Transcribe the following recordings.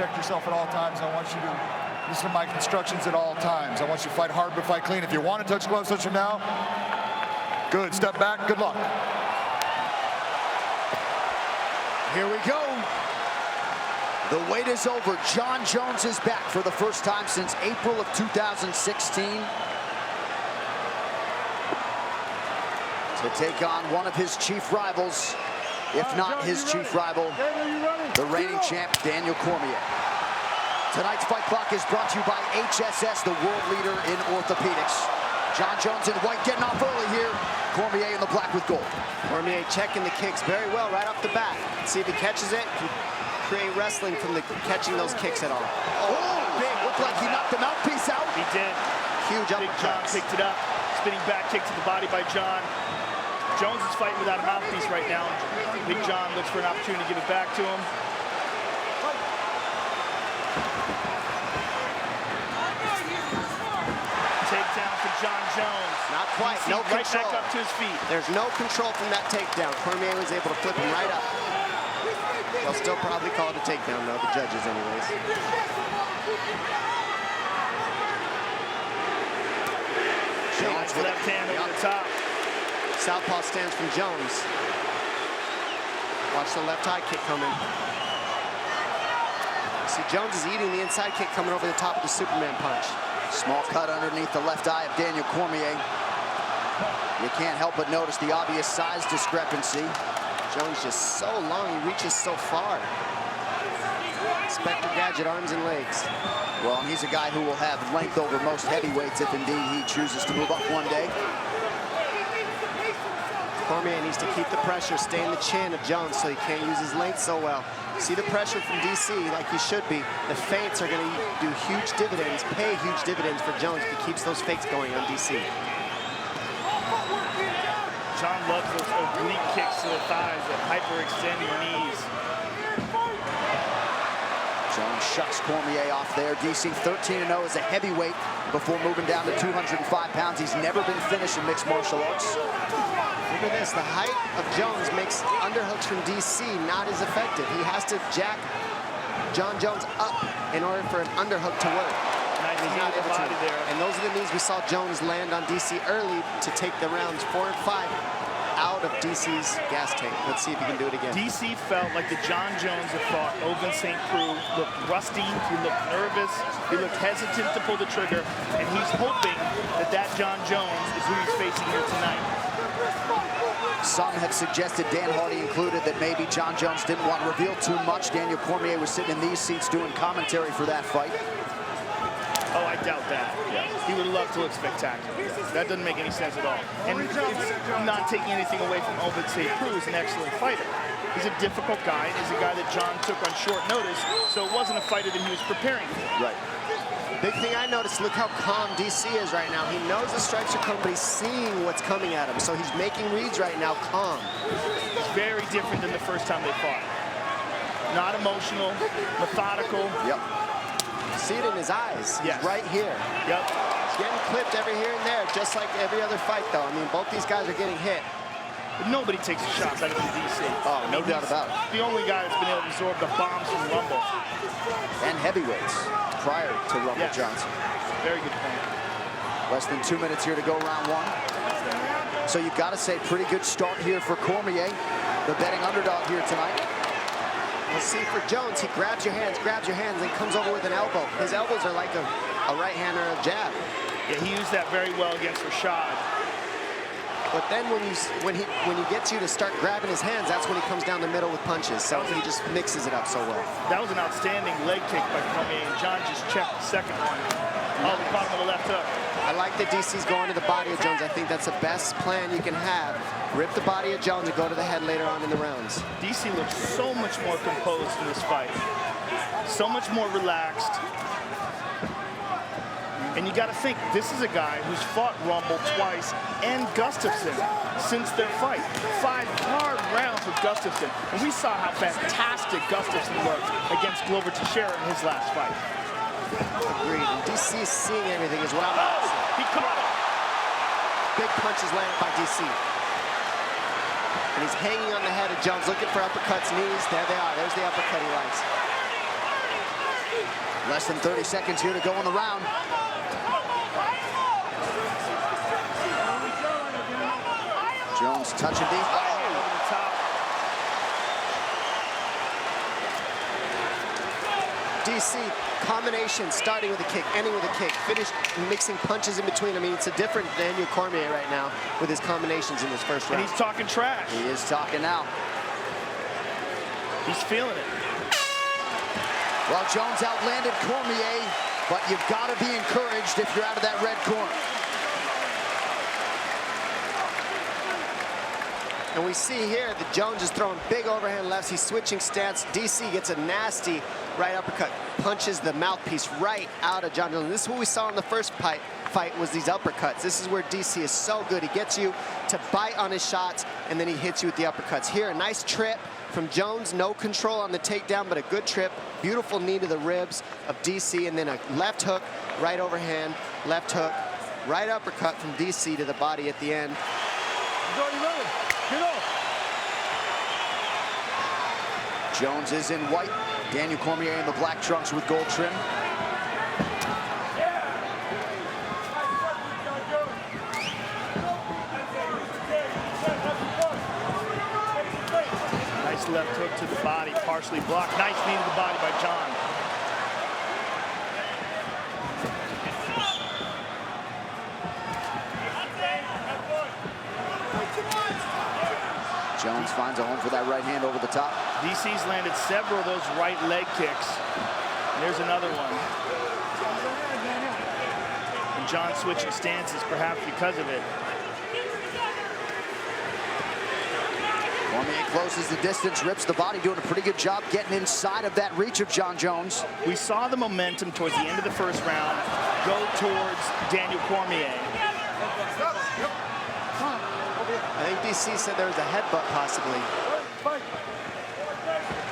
protect yourself at all times. I want you to listen to my instructions at all times. I want you to fight hard but fight clean. If you want to touch gloves, touch them now. Good. Step back. Good luck. Here we go. The wait is over. Jon Jones is back for the first time since April of 2016 to take on one of his chief rivals, if not his chief rival, the reigning champ, Daniel Cormier. Tonight's Fight Clock is brought to you by HSS, the world leader in orthopedics. Jon Jones in white getting off early here. Cormier in the black with gold. Cormier checking the kicks very well right off the bat. See if he catches it. Can create wrestling from the catching those kicks at all. Oh, big. Looked like he knocked the mouthpiece out. He did. Huge Big John picked it up. Spinning back kick to the body by John. Jones is fighting without a mouthpiece right now. Big John looks for an opportunity to give it back to him. Takedown for Jon Jones. Not quite. No right control. back up to his feet. There's no control from that takedown. Cormier was able to flip him right up. They'll still probably call it a takedown, though, the judges anyways. Jones with left hand over the top. Southpaw stance from Jones. Watch the left high kick coming. See, Jones is eating the inside kick coming over the top of the Superman punch. Small cut underneath the left eye of Daniel Cormier. You can't help but notice the obvious size discrepancy. Jones just so long, he reaches so far. Inspector Gadget, arms and legs. Well, and he's a guy who will have length over most heavyweights if indeed he chooses to move up one day. Cormier needs to keep the pressure, stay in the chin of Jones so he can't use his length so well. See the pressure from DC like he should be. The feints are going to do huge dividends, pay huge dividends for Jones if he keeps those fakes going on DC. John loves those oblique kicks to the thighs that hyperextend your knees. Jones shucks Cormier off there. DC 13-0 as a heavyweight before moving down to 205 pounds. He's never been finished in mixed martial arts. Look at this, the height of Jones makes underhooks from DC not as effective. He has to jack Jon Jones up in order for an underhook to work. Nice, he's not able to. there. And those are the knees we saw Jones land on DC early to take the rounds 4 and 5 out of DC's gas tank. Let's see if he can do it again. DC felt like the Jon Jones that fought Ovince St. Preux looked rusty, he looked nervous, he looked hesitant to pull the trigger, and he's hoping that that Jon Jones is who he's facing here tonight. Some have suggested, Dan Hardy included, that maybe Jon Jones didn't want to reveal too much. Daniel Cormier was sitting in these seats doing commentary for that fight. Oh, I doubt that. Yeah. He would love to look spectacular. That doesn't make any sense at all. And it's not taking anything away from Ovince St. Preux, who's an excellent fighter. He's a difficult guy, and he's a guy that John took on short notice, so it wasn't a fighter that he was preparing for. Right. Big thing I noticed, look how calm DC is right now. He knows the strikes are coming, but he's seeing what's coming at him. So he's making reads right now, calm. It's very different than the first time they fought. Not emotional, methodical. Yep. See it in his eyes. Yes. Right here. Yep. He's getting clipped every here and there, just like every other fight, though. I mean, both these guys are getting hit. But nobody takes a shot better than DC. Oh, no doubt about it. The only guy that's been able to absorb the bombs from Rumble. And heavyweights prior to Rumble Johnson. Very good point. Less than 2 minutes here to go, round one. So you've got to say, pretty good start here for Cormier, the betting underdog here tonight. Let's see for Jones, he grabs your hands, and comes over with an elbow. His elbows are like a right hand or a jab. Yeah, he used that very well against Rashad. But then when he gets you to start grabbing his hands, that's when he comes down the middle with punches. So he just mixes it up so well. That was an outstanding leg kick by Kормyé, and John just checked the second one. Oh, the bottom of the left hook. I like that DC's going to the body of Jones. I think that's the best plan you can have. Rip the body of Jones and go to the head later on in the rounds. DC looks so much more composed in this fight. So much more relaxed. And you got to think, this is a guy who's fought Rumble twice and Gustafsson since their fight. 5 hard rounds with Gustafsson. And we saw how fantastic Gustafsson looked against Glover Teixeira in his last fight. Agreed. And DC is seeing everything as well. He caught him. Big punches landed by DC. And he's hanging on the head of Jones, looking for uppercuts, knees. There they are. There's the uppercut he likes. Less than 30 seconds here to go in the round. Jones touching deep. Over the top. DC, combination, starting with a kick, ending with a kick, finish mixing punches in between. I mean, it's a different Daniel Cormier right now with his combinations in this first round. And he's talking trash. He is talking now. He's feeling it. Well, Jones outlanded Cormier, but you've got to be encouraged if you're out of that red corner. And we see here that Jones is throwing big overhand lefts. He's switching stance. DC gets a nasty right uppercut, punches the mouthpiece right out of John Jones. This is what we saw in the first fight was these uppercuts. This is where DC is so good. He gets you to bite on his shots, and then he hits you with the uppercuts. Here, a nice trip from Jones. No control on the takedown, but a good trip. Beautiful knee to the ribs of DC, and then a left hook, right overhand, left hook, right uppercut from DC to the body at the end. Jones is in white. Daniel Cormier in the black trunks with gold trim. Nice left hook to the body, partially blocked. Nice knee to the body by John. Jones finds a home for that right hand over the top. DC's landed several of those right leg kicks. And there's another one. And John switching stances, perhaps because of it. Cormier closes the distance, rips the body, doing a pretty good job getting inside of that reach of John Jones. We saw the momentum towards the end of the first round go towards Daniel Cormier. I think DC said there was a headbutt possibly.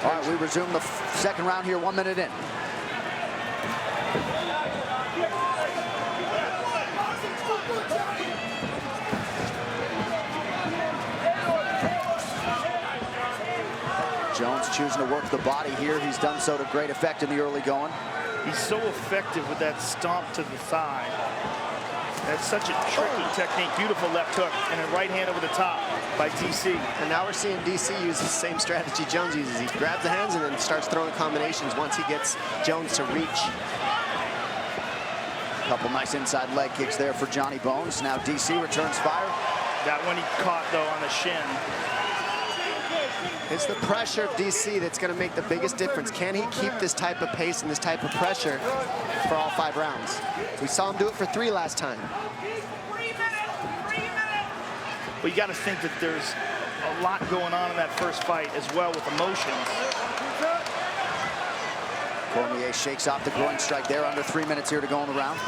All right, we resume the second round here, 1 minute in. Jones choosing to work the body here. He's done so to great effect in the early going. He's so effective with that stomp to the thigh. That's such a tricky technique. Beautiful left hook and a right hand over the top by DC. And now we're seeing DC use the same strategy Jones uses. He grabs the hands and then starts throwing combinations once he gets Jones to reach. A couple nice inside leg kicks there for Johnny Bones. Now DC returns fire. That one he caught, though, on the shin. It's the pressure of DC that's going to make the biggest difference. Can he keep this type of pace and this type of pressure for all 5 rounds? We saw him do it for 3 last time. But you got to think that there's a lot going on in that first fight as well with emotions. Cormier shakes off the groin strike there. Under 3 minutes here to go in the round.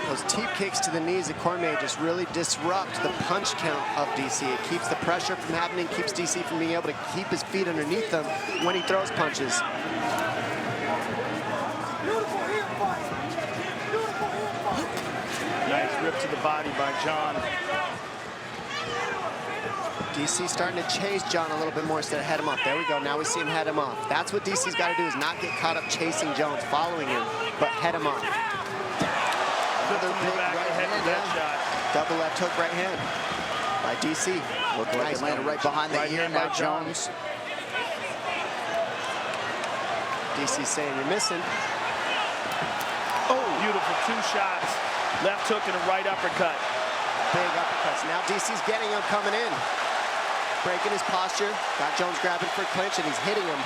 Those teep kicks to the knees of Cormier just really disrupt the punch count of DC. It keeps the pressure from happening, keeps DC from being able to keep his feet underneath them when he throws punches. Nice rip to the body by John. DC starting to chase John a little bit more instead of head him off. There we go. Now we see him head him off. That's what DC's got to do, is not get caught up chasing Jones, following him, but head him off. Another big right hand, double left hook right hand by DC. Looked like it landed right behind the ear. Now Jones. DC's saying you're missing. Oh, beautiful 2 shots. Left hook and a right uppercut. Big uppercuts. Now DC's getting him coming in. Breaking his posture. Got Jones grabbing for a clinch, and he's hitting him.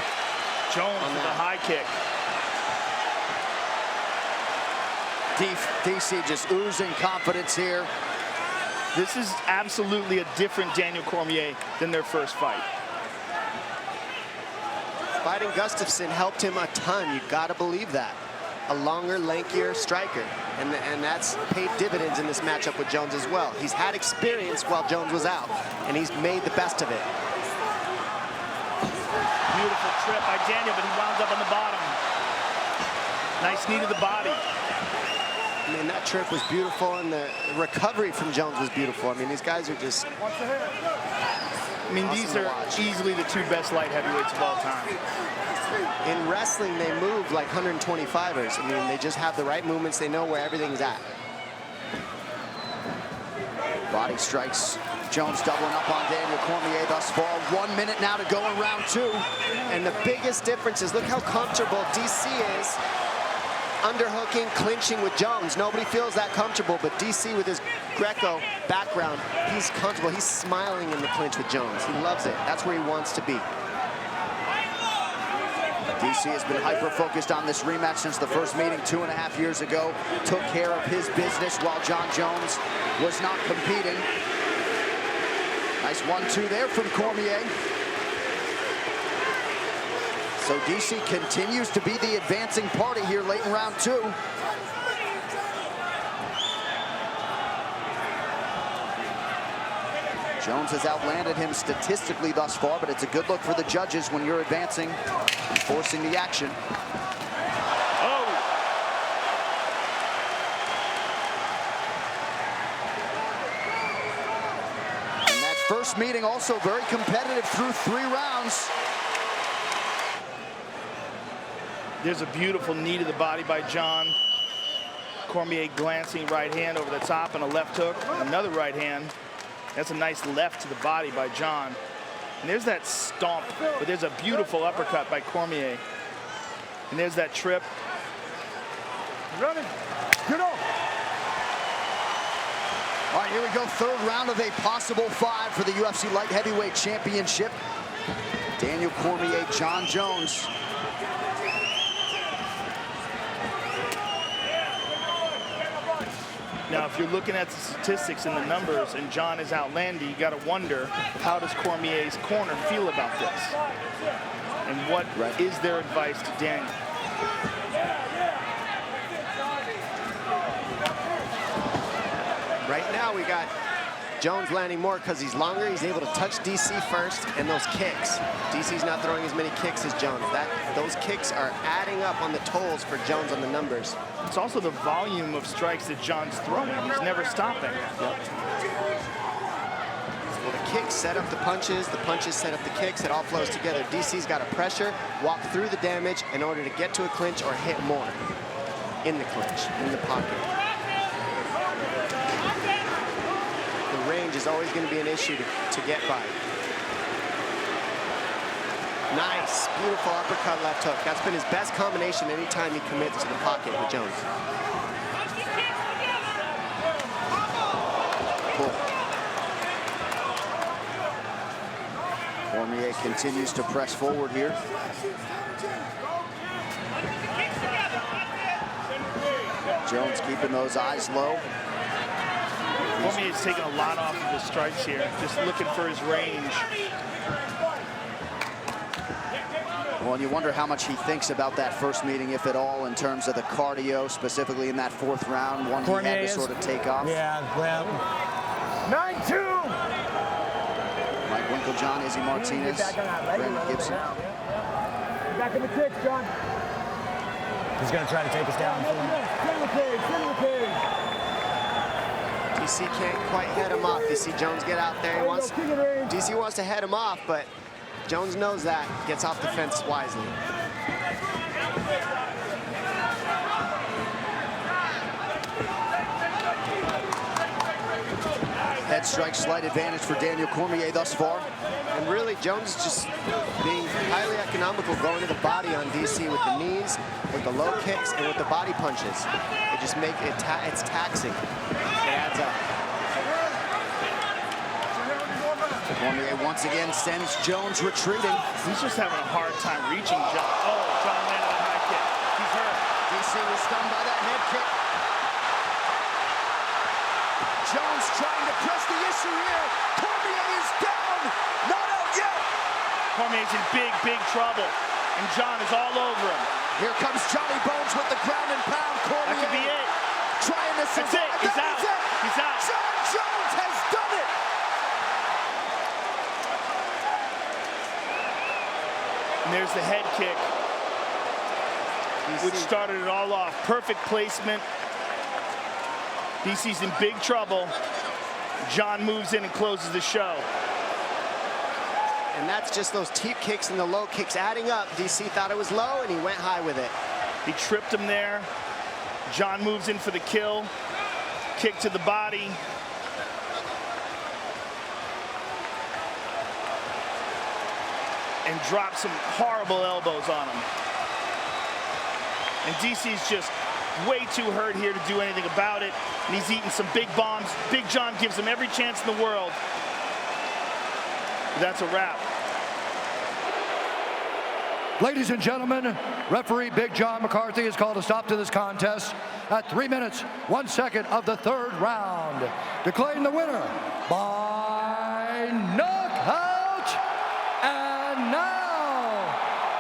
Jones with a high kick. DC just oozing confidence here. This is absolutely a different Daniel Cormier than their first fight. Fighting Gustafsson helped him a ton. You've got to believe that. A longer, lankier striker. And that's paid dividends in this matchup with Jones as well. He's had experience while Jones was out, and he's made the best of it. Beautiful trip by Daniel, but he wound up on the bottom. Nice knee to the body. I mean, that trip was beautiful, and the recovery from Jones was beautiful. I mean, these guys are just I mean, these are easily the 2 best light heavyweights of all time. In wrestling, they move like 125ers. I mean, they just have the right movements. They know where everything's at. Body strikes. Jones doubling up on Daniel Cormier thus far. 1 minute now to go in round 2. And the biggest difference is look how comfortable DC is underhooking, clinching with Jones. Nobody feels that comfortable, but DC with his Greco background, he's comfortable. He's smiling in the clinch with Jones. He loves it. That's where he wants to be. DC has been hyper-focused on this rematch since the first meeting 2.5 years ago. Took care of his business while Jon Jones was not competing. Nice 1-2 there from Cormier. So DC continues to be the advancing party here late in round 2. Jones has outlanded him statistically thus far, but it's a good look for the judges when you're advancing and forcing the action. Oh! And that first meeting also very competitive through 3 rounds. There's a beautiful knee to the body by John. Cormier glancing right hand over the top and a left hook. Another right hand. That's a nice left to the body by John. And there's that stomp, but there's a beautiful uppercut by Cormier. And there's that trip. Running. Get off. All right, here we go. 3rd round of a possible 5 for the UFC Light Heavyweight Championship. Daniel Cormier, Jon Jones. Now, if you're looking at the statistics and the numbers, and John is outlanding, you got to wonder, how does Cormier's corner feel about this? And what is their advice to Daniel? Right now, we got Jones landing more because he's longer. He's able to touch DC first, and those kicks. DC's not throwing as many kicks as Jones. Those kicks are adding up on the tolls for Jones on the numbers. It's also the volume of strikes that John's throwing. He's never stopping. Well, the kicks set up the punches set up the kicks. It all flows together. DC's got to pressure, walk through the damage in order to get to a clinch or hit more in the clinch, in the pocket. The range is always going to be an issue to get by. Nice, beautiful uppercut left hook. That's been his best combination anytime he commits to the pocket with Jones. Cool. Cormier continues to press forward here. Jones keeping those eyes low. Cormier's taking a lot off of his strikes here, just looking for his range. Well, and you wonder how much he thinks about that first meeting, if at all, in terms of the cardio, specifically in that 4th round, one he had to sort of take off. Yeah, well. 9-2. Mike Winklejohn, Izzy Martinez, Brandon Gibson. Back in the kick, John. He's going to try to take us down. DC can't quite head him off. You see Jones get out there. DC wants to head him off, but Jones knows that. Gets off the fence wisely. Head strike, slight advantage for Daniel Cormier thus far. And really, Jones is just being highly economical, going to the body on DC with the knees, with the low kicks, and with the body punches. It just make it, it's taxing. It adds up. Cormier once again sends Jones retreating. He's just having a hard time reaching John. Oh, John landed a high kick. He's hurt. DC was stunned by that head kick. Jones trying to press the issue here. Cormier is down. Not out yet. Cormier's in big trouble. And John is all over him. Here comes Johnny Bones with the ground and pound. Cormier That could be it. trying to survive. That's it. He's out. He's out. Jon Jones has done it. And there's the head kick, which started it all off. Perfect placement. DC's in big trouble. John moves in and closes the show. And that's just those deep kicks and the low kicks adding up. DC thought it was low, and he went high with it. He tripped him there. John moves in for the kill. Kick to the body. And drops some horrible elbows on him. And DC's just way too hurt here to do anything about it. And he's eating some big bombs. Big John gives him every chance in the world. That's a wrap. Ladies and gentlemen, referee Big John McCarthy has called a stop to this contest at 3 minutes, 1 second of the third round, declaring the winner by knockout. And now,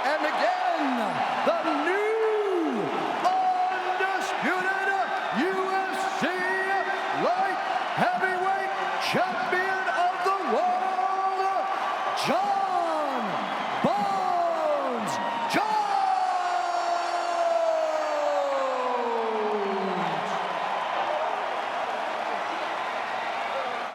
and again, the new undisputed UFC light heavyweight champion of the world, John.